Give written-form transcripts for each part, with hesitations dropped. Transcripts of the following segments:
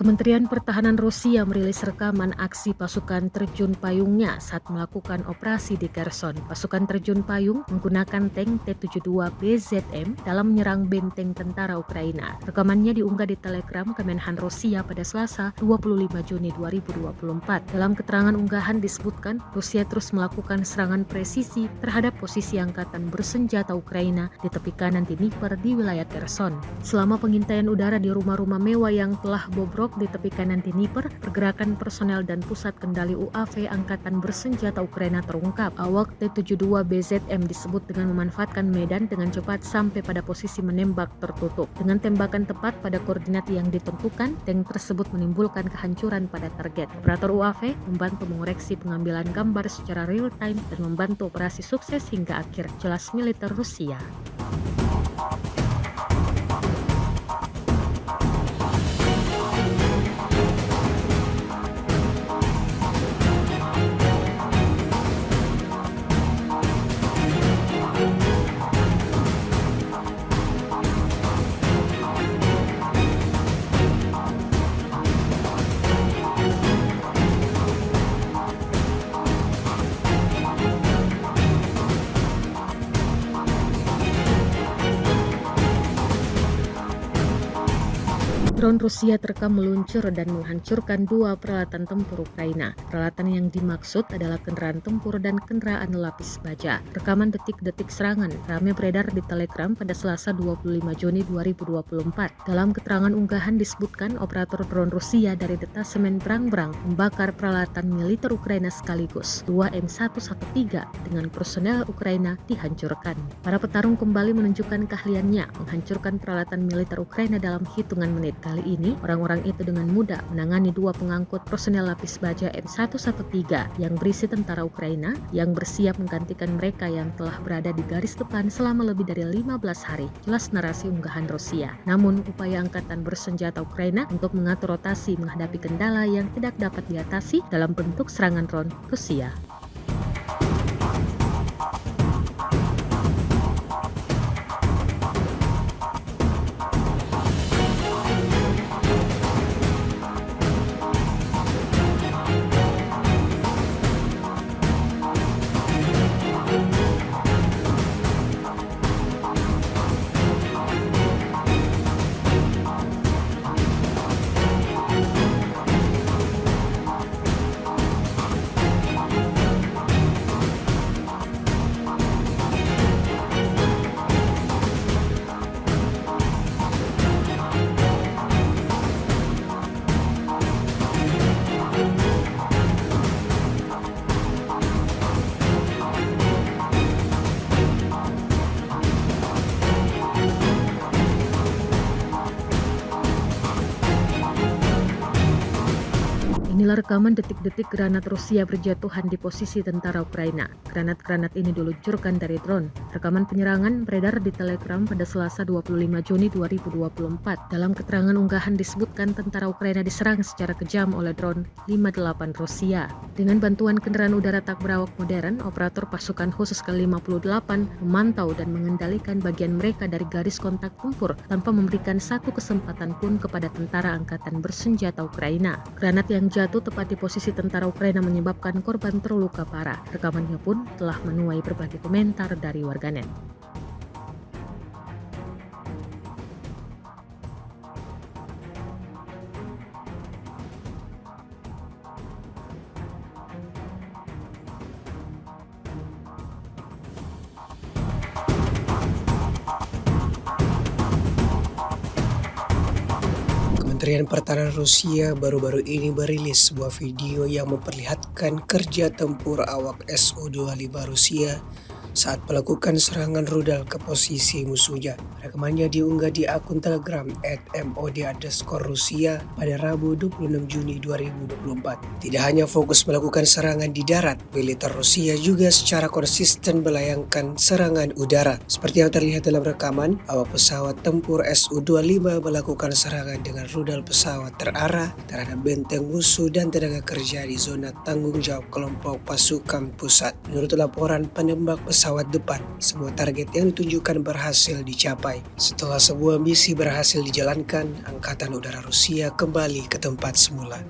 Kementerian Pertahanan Rusia merilis rekaman aksi pasukan terjun payungnya saat melakukan operasi di Kherson. Pasukan terjun payung menggunakan tank T-72 BZM dalam menyerang benteng tentara Ukraina. Rekamannya diunggah di Telegram Kemenhan Rusia pada Selasa 25 Juni 2024. Dalam keterangan unggahan disebutkan Rusia terus melakukan serangan presisi terhadap posisi angkatan bersenjata Ukraina di tepi kanan Dnipro di wilayah Kherson. Selama pengintaian udara di rumah-rumah mewah yang telah bobrok di tepi kanan Dnipro, pergerakan personel dan pusat kendali UAV Angkatan Bersenjata Ukraina terungkap. Awak T-72 BZM disebut dengan memanfaatkan medan dengan cepat sampai pada posisi menembak tertutup. Dengan tembakan tepat pada koordinat yang ditentukan, tank tersebut menimbulkan kehancuran pada target. Operator UAV membantu mengoreksi pengambilan gambar secara real time dan membantu operasi sukses hingga akhir, jelas militer Rusia. Drone Rusia terekam meluncur dan menghancurkan dua peralatan tempur Ukraina. Peralatan yang dimaksud adalah kendaraan tempur dan kendaraan lapis baja. Rekaman detik-detik serangan ramai beredar di Telegram pada Selasa 25 Juni 2024. Dalam keterangan unggahan disebutkan operator drone Rusia dari detasemen berang-berang membakar peralatan militer Ukraina sekaligus. Dua M113 dengan personel Ukraina dihancurkan. Para petarung kembali menunjukkan keahliannya menghancurkan peralatan militer Ukraina dalam hitungan menit. Kali ini, orang-orang itu dengan mudah menangani dua pengangkut personel lapis baja M113 yang berisi tentara Ukraina yang bersiap menggantikan mereka yang telah berada di garis depan selama lebih dari 15 hari, jelas narasi unggahan Rusia. Namun, upaya angkatan bersenjata Ukraina untuk mengatur rotasi menghadapi kendala yang tidak dapat diatasi dalam bentuk serangan drone Rusia. Inilah rekaman detik-detik granat Rusia berjatuhan di posisi tentara Ukraina. Granat-granat ini diluncurkan dari drone. Rekaman penyerangan beredar di Telegram pada Selasa 25 Juni 2024. Dalam keterangan unggahan disebutkan tentara Ukraina diserang secara kejam oleh drone 58 Rusia. Dengan bantuan kendaraan udara tak berawak modern, operator pasukan khusus ke-58 memantau dan mengendalikan bagian mereka dari garis kontak tempur tanpa memberikan satu kesempatan pun kepada tentara angkatan bersenjata Ukraina. Granat yang jatuh tepat di posisi tentara Ukraina menyebabkan korban terluka parah. Rekamannya pun telah menuai berbagai komentar dari warganet. Kementerian Pertahanan Rusia baru-baru ini merilis sebuah video yang memperlihatkan kerja tempur awak Su-25 Rusia saat melakukan serangan rudal ke posisi musuhnya. Rekamannya diunggah di akun Telegram @mod_Rusia pada Rabu 26 Juni 2024. Tidak hanya fokus melakukan serangan di darat, militer Rusia juga secara konsisten melayangkan serangan udara. Seperti yang terlihat dalam rekaman, awak pesawat tempur Su-25 melakukan serangan dengan rudal pesawat terarah terhadap benteng musuh dan tenaga kerja di zona tanggung jawab kelompok pasukan pusat. Menurut laporan, penembak pesawat pesawat depan, sebuah target yang ditunjukkan berhasil dicapai. Setelah sebuah misi berhasil dijalankan, Angkatan Udara Rusia kembali ke tempat semula.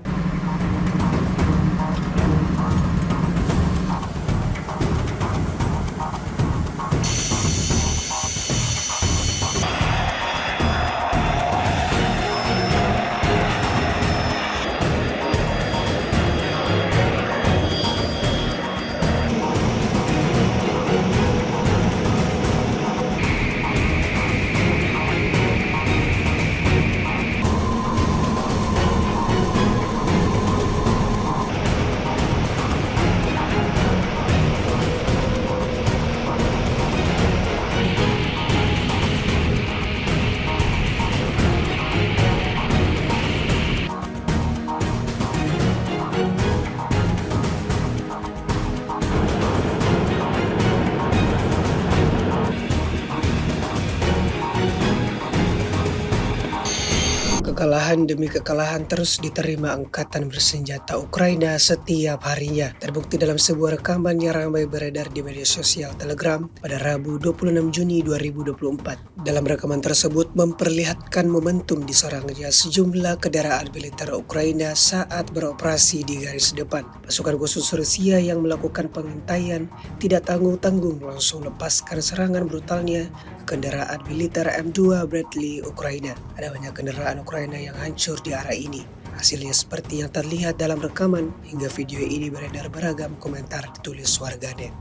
Kekalahan demi kekalahan terus diterima Angkatan Bersenjata Ukraina setiap harinya. Terbukti dalam sebuah rekaman yang ramai beredar di media sosial Telegram pada Rabu 26 Juni 2024. Dalam rekaman tersebut memperlihatkan momentum diserangnya sejumlah kendaraan militer Ukraina saat beroperasi di garis depan. Pasukan khusus Rusia yang melakukan pengintaian tidak tanggung-tanggung langsung lepaskan serangan brutalnya kendaraan militer M2 Bradley Ukraina. Ada banyak kendaraan Ukraina yang hancur di arah ini. Hasilnya seperti yang terlihat dalam rekaman, hingga video ini beredar beragam komentar ditulis warganet.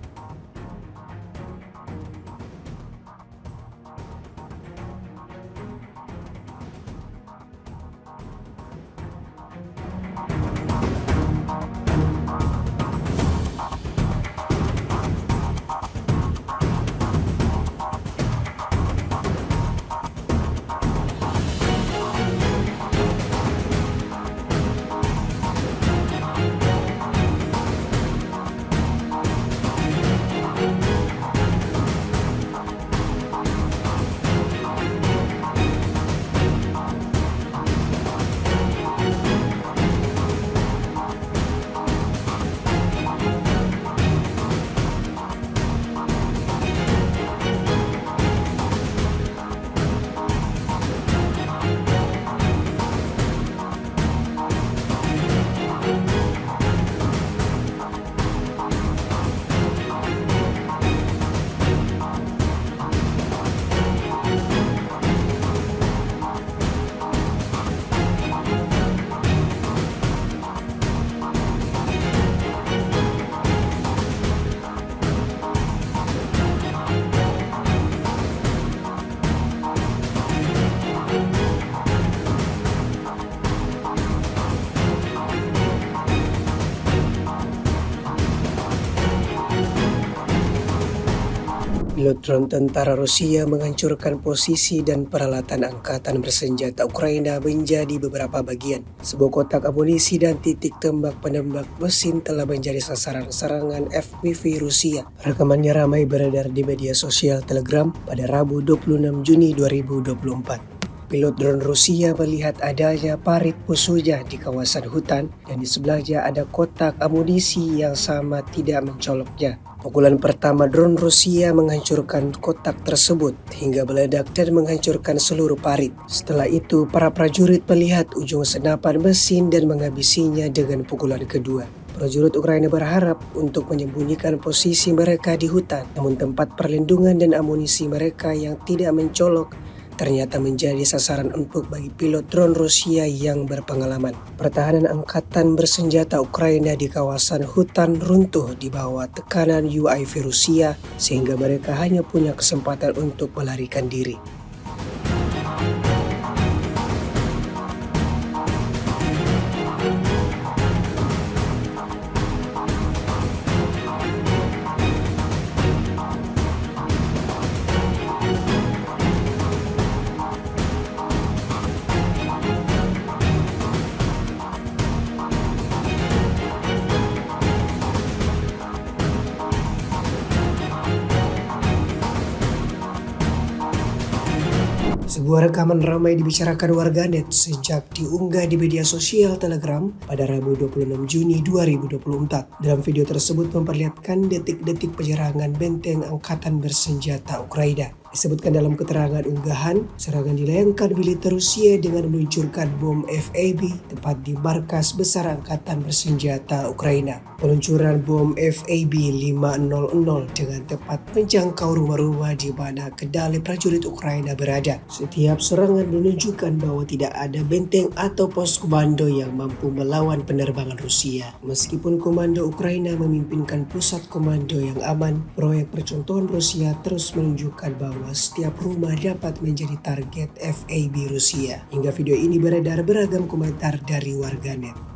Pilot drone tentara Rusia menghancurkan posisi dan peralatan Angkatan Bersenjata Ukraina menjadi beberapa bagian. Sebuah kotak amunisi dan titik tembak penembak mesin telah menjadi sasaran serangan FPV Rusia. Rekamannya ramai beredar di media sosial Telegram pada Rabu 26 Juni 2024. Pilot drone Rusia melihat adanya parit musuhnya di kawasan hutan dan di sebelahnya ada kotak amunisi yang sama tidak mencoloknya. Pukulan pertama drone Rusia menghancurkan kotak tersebut hingga meledak dan menghancurkan seluruh parit. Setelah itu, para prajurit melihat ujung senapan mesin dan menghabisinya dengan pukulan kedua. Prajurit Ukraina berharap untuk menyembunyikan posisi mereka di hutan, namun tempat perlindungan dan amunisi mereka yang tidak mencolok ternyata menjadi sasaran empuk bagi pilot drone Rusia yang berpengalaman. Pertahanan Angkatan Bersenjata Ukraina di kawasan hutan runtuh di bawah tekanan UAV Rusia sehingga mereka hanya punya kesempatan untuk melarikan diri. Sebuah rekaman ramai dibicarakan warganet sejak diunggah di media sosial Telegram pada Rabu 26 Juni 2024. Dalam video tersebut memperlihatkan detik-detik penyerangan benteng angkatan bersenjata Ukraina. Disebutkan dalam keterangan unggahan, serangan dilayangkan militer Rusia dengan meluncurkan bom FAB tepat di markas besar angkatan bersenjata Ukraina. Peluncuran bom FAB 500 dengan tepat menjangkau rumah-rumah di mana kedali prajurit Ukraina berada. Setiap serangan menunjukkan bahwa tidak ada benteng atau pos komando yang mampu melawan penerbangan Rusia. Meskipun komando Ukraina memimpinkan pusat komando yang aman, proyek percontohan Rusia terus menunjukkan bahwa setiap rumah dapat menjadi target FAB Rusia. Hingga video ini beredar beragam komentar dari warganet.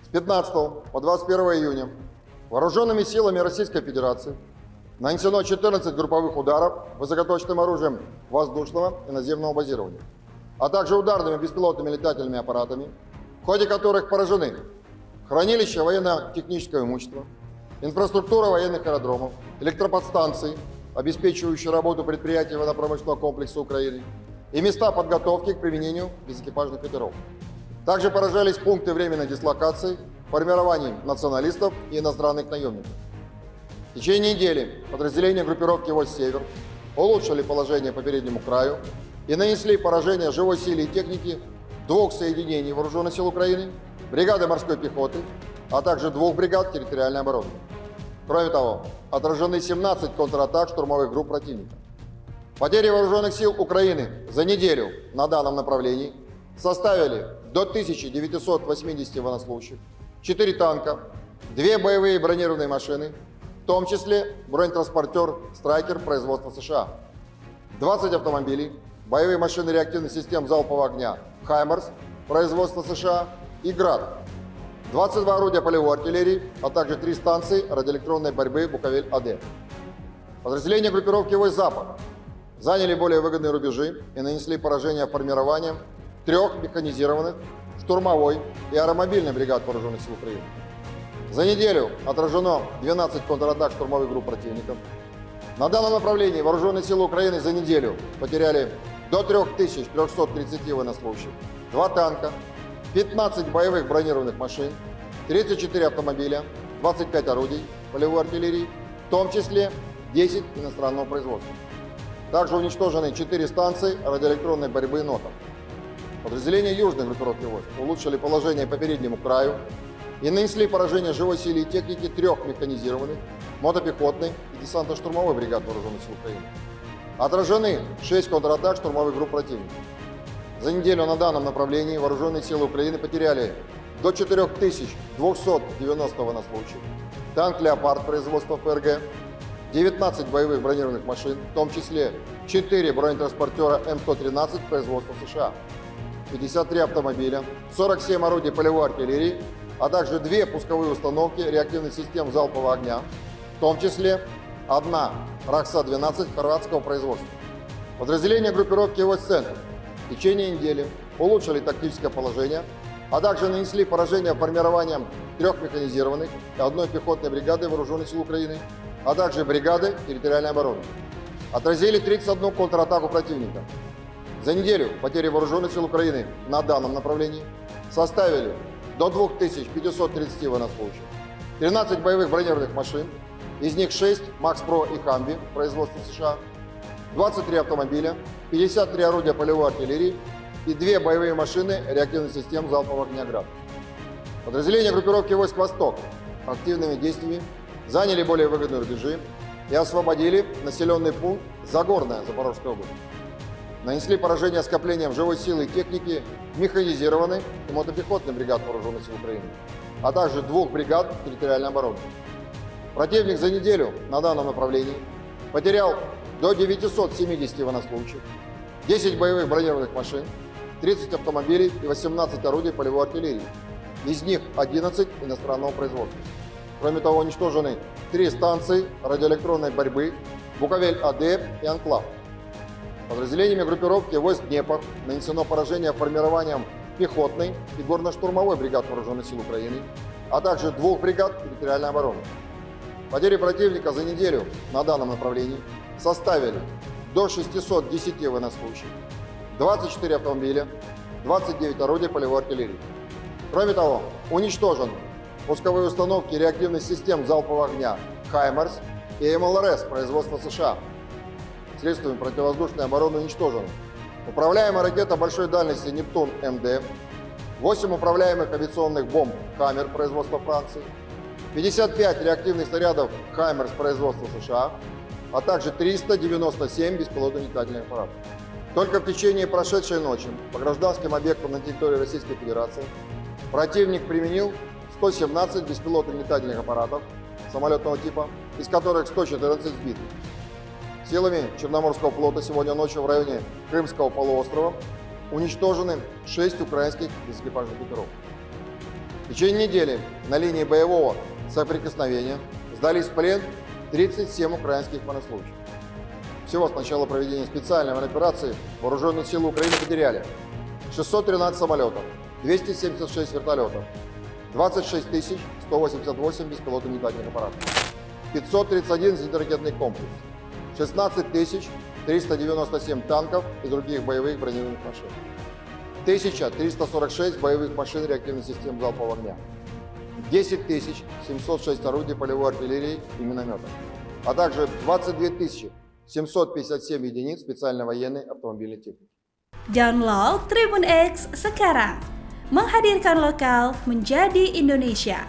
С 15 по 21 июня вооруженными силами Российской Федерации нанесено 14 групповых ударов высокоточным оружием воздушного и наземного базирования, а также ударными беспилотными летательными аппаратами, в ходе которых поражены хранилища военно-технического имущества, инфраструктура военных аэродромов, электроподстанции, обеспечивающие работу предприятий военно-промышленного комплекса Украины, и места подготовки к применению безэкипажных катеров. Также поражались пункты временной дислокации, формирований националистов и иностранных наемников. В течение недели подразделения группировки войск «Север» улучшили положение по переднему краю и нанесли поражение живой силе и технике двух соединений Вооруженных сил Украины, бригады морской пехоты, а также двух бригад территориальной обороны. Кроме того, отражены 17 контратак штурмовых групп противника. Потери Вооруженных сил Украины за неделю на данном направлении составили до 1980 военнослужащих, 4 танка, 2 боевые бронированные машины, в том числе бронетранспортер «Страйкер» производства США, 20 автомобилей, боевые машины реактивных систем залпового огня «Хаймерс» производства США и «Град», 22 орудия полевой артиллерии, а также 3 станции радиоэлектронной борьбы «Буковель-АД». Подразделения группировки войск «Запад» заняли более выгодные рубежи и нанесли поражение формированием 3 механизированных, штурмовой и аэромобильной бригад Вооруженных сил Украины. За неделю отражено 12 контратак штурмовых групп противников. На данном направлении Вооруженные силы Украины за неделю потеряли до 3330 военнослужащих, 2 танка, 15 боевых бронированных машин, 34 автомобиля, 25 орудий полевой артиллерии, в том числе 10 иностранного производства. Также уничтожены 4 станции радиоэлектронной борьбы НОТА. Подразделения южной группировки войск улучшили положение по переднему краю и нанесли поражение живой силе и технике 3 механизированных, мотопехотной и десантно-штурмовой бригад Вооруженных сил Украины. Отражены 6 контратак штурмовых групп противника. За неделю на данном направлении Вооруженные силы Украины потеряли до 4290 военнослужащих, танк «Леопард» производства ФРГ, 19 боевых бронированных машин, в том числе 4 бронетранспортера М113 производства США, 53 автомобиля, 47 орудий полевой артиллерии, а также 2 пусковые установки реактивных систем залпового огня, в том числе 1 РАКСа-12 хорватского производства. Подразделения группировки войск «Центр» в течение недели улучшили тактическое положение, а также нанесли поражение формированием 3 механизированных и 1 пехотной бригады Вооруженных сил Украины, а также бригады территориальной обороны. Отразили 31 контратаку противника. За неделю потери Вооруженных сил Украины на данном направлении составили до 2530 военнослужащих, 13 боевых бронированных машин, из них 6 Макс Про и Хамви производства США, 23 автомобиля, 53 орудия полевой артиллерии и 2 боевые машины реактивных систем залпового огня «Град». Подразделения группировки войск «Восток» активными действиями заняли более выгодные рубежи и освободили населенный пункт Загорная Запорожской области. Нанесли поражение скоплениям живой силы и техники механизированной и мотопехотной бригад вооруженных сил Украины, а также 2 бригад территориальной обороны. Противник за неделю на данном направлении потерял до 970 военнослужащих, 10 боевых бронированных машин, 30 автомобилей и 18 орудий полевой артиллерии, из них 11 иностранного производства. Кроме того, уничтожены 3 станции радиоэлектронной борьбы Буковель-АД и Анклав. Подразделениями группировки войск Днепр нанесено поражение формированием пехотной и горно-штурмовой бригад вооруженных сил Украины, а также 2 бригад территориальной обороны. Потери противника за неделю на данном направлении составили до 610 военнослужащих, 24 автомобиля, 29 орудий полевой артиллерии. Кроме того, уничтожены пусковые установки реактивных систем залпового огня «Хаймерс» и МЛРС производства США. Средствами противовоздушной обороны уничтожены управляемая ракета большой дальности «Нептун-МД», 8 управляемых авиационных бомб «Хаммер» производства Франции, 55 реактивных снарядов «Хаймерс» производства США, а также 397 беспилотных летательных аппаратов. Только в течение прошедшей ночи по гражданским объектам на территории Российской Федерации противник применил 117 беспилотных летательных аппаратов самолетного типа, из которых 114 сбиты. Силами Черноморского флота сегодня ночью в районе Крымского полуострова уничтожены 6 украинских безэкипажных катеров. В течение недели на линии боевого соприкосновения сдались в плен 37 украинских военнослужащих. Всего с начала проведения специальной военной операции вооруженные силы Украины потеряли 613 самолетов, 276 вертолетов, 26 188 беспилотных летательных аппаратов, 531 зенитно-ракетный комплекс, 16 397 танков и других боевых бронированных машин, 1346 боевых машин реактивных систем залпового огня, 10 706 орудий полевой артиллерии и минометов, а также 22 757 единиц специальной военной автомобильной техники. Download Tribun X sekarang, menghadirkan lokal menjadi Indonesia.